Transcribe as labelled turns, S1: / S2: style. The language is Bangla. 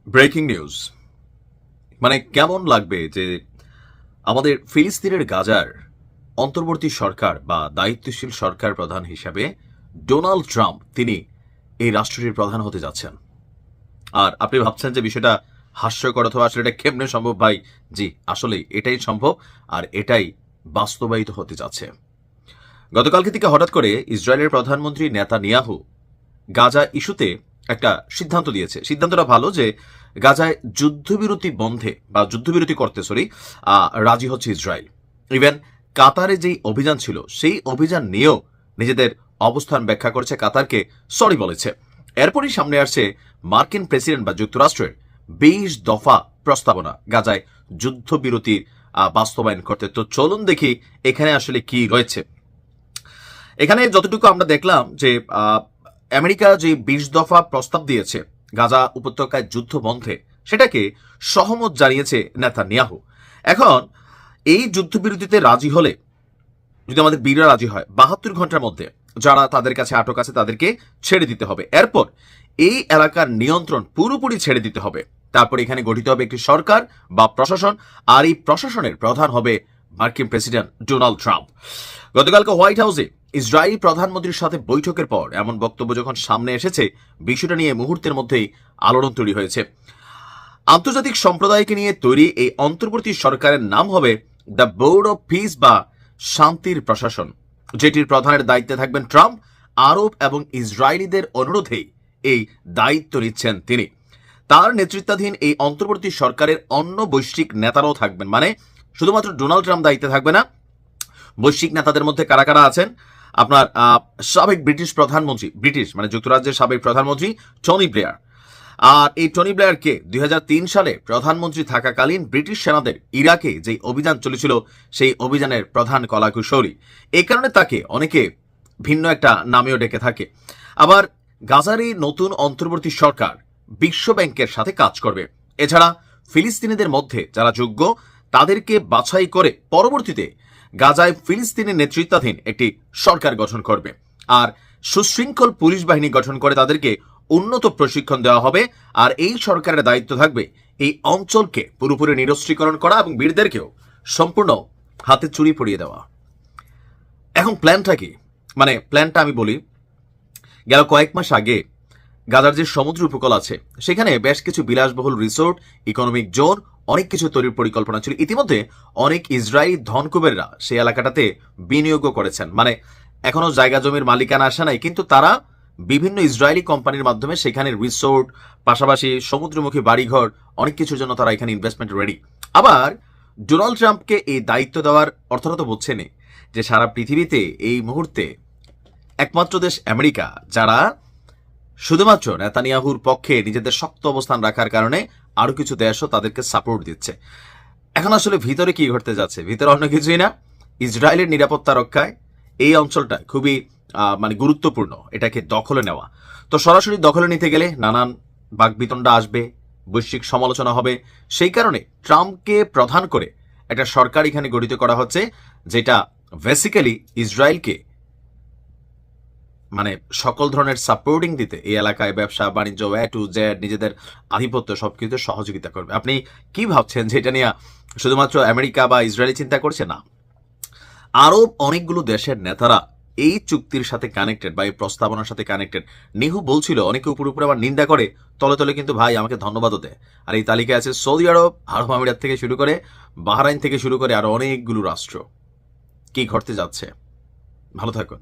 S1: Breaking news. মানে কেমন লাগবে যে আমাদের ফিলিস্তিনের গাজার অন্তর্বর্তী সরকার বা দায়িত্বশীল সরকার প্রধান হিসাবে ডোনাল্ড ট্রাম্প তিনি এই রাষ্ট্রটির প্রধান হতে যাচ্ছেন। আর আপনি ভাবছেন যে বিষয়টা হাস্যকর অথবা আসলে এটা কেমনে সম্ভব ভাই? জি, আসলে এটাই সম্ভব আর এটাই বাস্তবায়িত হতে যাচ্ছে। গতকালকে থেকে হঠাৎ করে ইসরায়েলের প্রধানমন্ত্রী নেতানিয়াহু গাজা ইস্যুতে একটা সিদ্ধান্ত দিয়েছে। সিদ্ধান্তটা ভালো যে গাজায় যুদ্ধবিরতি বন্ধে বা যুদ্ধবিরতি করতে রাজি হচ্ছে ইসরায়েল। ইভেন কাতারে যেই অভিযান ছিল সেই অভিযান নিয়েও নিজেদের অবস্থান ব্যাখ্যা করেছে, কাতারকে সরি বলেছে। এরপরই সামনে আসছে মার্কিন প্রেসিডেন্ট বা যুক্তরাষ্ট্রের 20 দফা প্রস্তাবনা গাজায় যুদ্ধবিরতির বাস্তবায়ন করতে। তো চলুন দেখি এখানে আসলে কি রয়েছে। এখানে যতটুকু আমরা দেখলাম যে আমেরিকা যে 20 দফা প্রস্তাব দিয়েছে গাজা উপত্যকায় যুদ্ধ বন্ধে, সেটাকে সহমত জানিয়েছে নেতানিয়াহু। এখন এই যুদ্ধবিরতিতে রাজি হলে, যদি আমাদের বীররা রাজি হয়, 72 ঘন্টার মধ্যে যারা তাদের কাছে আটক আছে তাদেরকে ছেড়ে দিতে হবে। এরপর এই এলাকার নিয়ন্ত্রণ পুরোপুরি ছেড়ে দিতে হবে। তারপর এখানে গঠিত হবে একটি সরকার বা প্রশাসন, আর এই প্রশাসনের প্রধান হবে মার্কিন প্রেসিডেন্ট ডোনাল্ড ট্রাম্প। গতকালকে হোয়াইট হাউসে ইসরায়েলি প্রধানমন্ত্রীর সাথে বৈঠকের পর এমন বক্তব্য যখন সামনে এসেছে, বিষয়টা নিয়ে মুহূর্তের মধ্যেই আলোড়ন তৈরি হয়েছে। আন্তর্জাতিক সম্প্রদায়কে নিয়ে তৈরি এই অন্তর্বর্তী সরকারের নাম হবে দ্য বোর্ড অফ পিস বা শান্তির প্রশাসন, যেটির প্রধানের দায়িত্বে থাকবেন ট্রাম্প। আরব এবং ইসরায়েলিদের অনুরোধেই এই দায়িত্ব নিচ্ছেন তিনি। তার নেতৃত্বাধীন এই অন্তর্বর্তী সরকারের অন্য বৈশ্বিক নেতারাও থাকবেন। মানে শুধুমাত্র ডোনাল্ড ট্রাম্প দায়িত্বে থাকবে না, বৈশ্বিক নেতাদের মধ্যে কারা কারা আছেন? আপনার সাবেক ব্রিটিশ প্রধানমন্ত্রী, ব্রিটিশ মানে যুক্তরাজ্যের সাবেক প্রধানমন্ত্রী টনি ব্লেয়ার। আর এই টনি ব্লেয়ারকে 2003 সালে প্রধানমন্ত্রী থাকাকালীন ব্রিটিশ সেনাদের ইরাকে যে অভিযান চলেছিল সেই অভিযানের প্রধান কলাকুশলী। এই কারণে তাকে অনেকে ভিন্ন একটা নামেও ডেকে থাকে। আবার গাজার এই নতুন অন্তর্বর্তী সরকার বিশ্ব ব্যাংকের সাথে কাজ করবে। এছাড়া ফিলিস্তিনিদের মধ্যে যারা যোগ্য তাদেরকে বাছাই করে পরবর্তীতে গাজায় ফিলিস্তিনের নেতৃত্বাধীন একটি সরকার গঠন করবে। আর সুশৃঙ্খল পুলিশ বাহিনী গঠন করে তাদেরকে উন্নত প্রশিক্ষণ দেওয়া হবে। আর এই সরকারের দায়িত্ব থাকবে এই অঞ্চলকে পুরোপুরি নিরস্ত্রীকরণ করা এবং বীরদেরকেও সম্পূর্ণ হাতে চুরি পরিয়ে দেওয়া। এখন প্ল্যানটা কি? মানে প্ল্যানটা আমি বলি, গেল কয়েক মাস আগে গাজার যে সমুদ্র উপকূল আছে সেখানে বেশ কিছু বিলাসবহুল রিসোর্ট, ইকোনমিক জোন, অনেক কিছু তৈরির পরিকল্পনা ছিল। ইতিমধ্যে অনেক ইসরায়েলি ধনকুবেররা সেই এলাকাটাতে বিনিয়োগও করেছেন। মানে এখনো জায়গা জমির মালিকানা আসে নাই, কিন্তু তারা বিভিন্ন ইসরায়েলি কোম্পানির মাধ্যমে সেখানে রিসোর্ট, পাশাপাশি সমুদ্রমুখী বাড়িঘর, অনেক কিছুর জন্য তারা এখানে ইনভেস্টমেন্ট রেডি। আবার ডোনাল্ড ট্রাম্পকে এই দায়িত্ব দেওয়ার অর্থটা তো বুঝছেনই যে সারা পৃথিবীতে এই মুহূর্তে একমাত্র দেশ আমেরিকা যারা শুধুমাত্র নেতানিয়াহুর পক্ষে নিজেদের শক্ত অবস্থান রাখার কারণে আরো কিছু দেশও তাদেরকে সাপোর্ট দিচ্ছে। এখন আসলে ভিতরে কি ঘটতে যাচ্ছে? ভিতরে অন্য কিছুই না, ইসরায়েলের নিরাপত্তা রক্ষায় এই অঞ্চলটা খুবই মানে গুরুত্বপূর্ণ, এটাকে দখলে নেওয়া। তো সরাসরি দখলে নিতে গেলে নানান বাকবিতণ্ডা আসবে, বৈশ্বিক সমালোচনা হবে। সেই কারণে ট্রাম্পকে প্রধান করে একটা সরকার এখানে গঠিত করা হচ্ছে, যেটা বেসিক্যালি ইসরায়েলকে মানে সকল ধরনের সাপোর্টিং দিতে, এই এলাকায় ব্যবসা বাণিজ্য এ টু জেড নিজেদের আধিপত্য সবকিছু সহযোগিতা করবে। আপনি কি ভাবছেন যে এটা নিয়ে শুধুমাত্র আমেরিকা বা ইসরায়েলি চিন্তা করছে? না, আরব অনেকগুলো দেশের নেতারা এই চুক্তির সাথে কানেক্টেড বা এই প্রস্তাবনার সাথে কানেক্টেড। নিহু বলছিল অনেকে উপরে উপরে আবার নিন্দা করে, তলে তলে কিন্তু ভাই আমাকে ধন্যবাদও দেয়। আর এই তালিকায় আছে সৌদি আরব, আরব আমিরাত থেকে শুরু করে বাহরাইন থেকে শুরু করে আরো অনেকগুলো রাষ্ট্র। কি ঘটতে যাচ্ছে? ভালো থাকুন।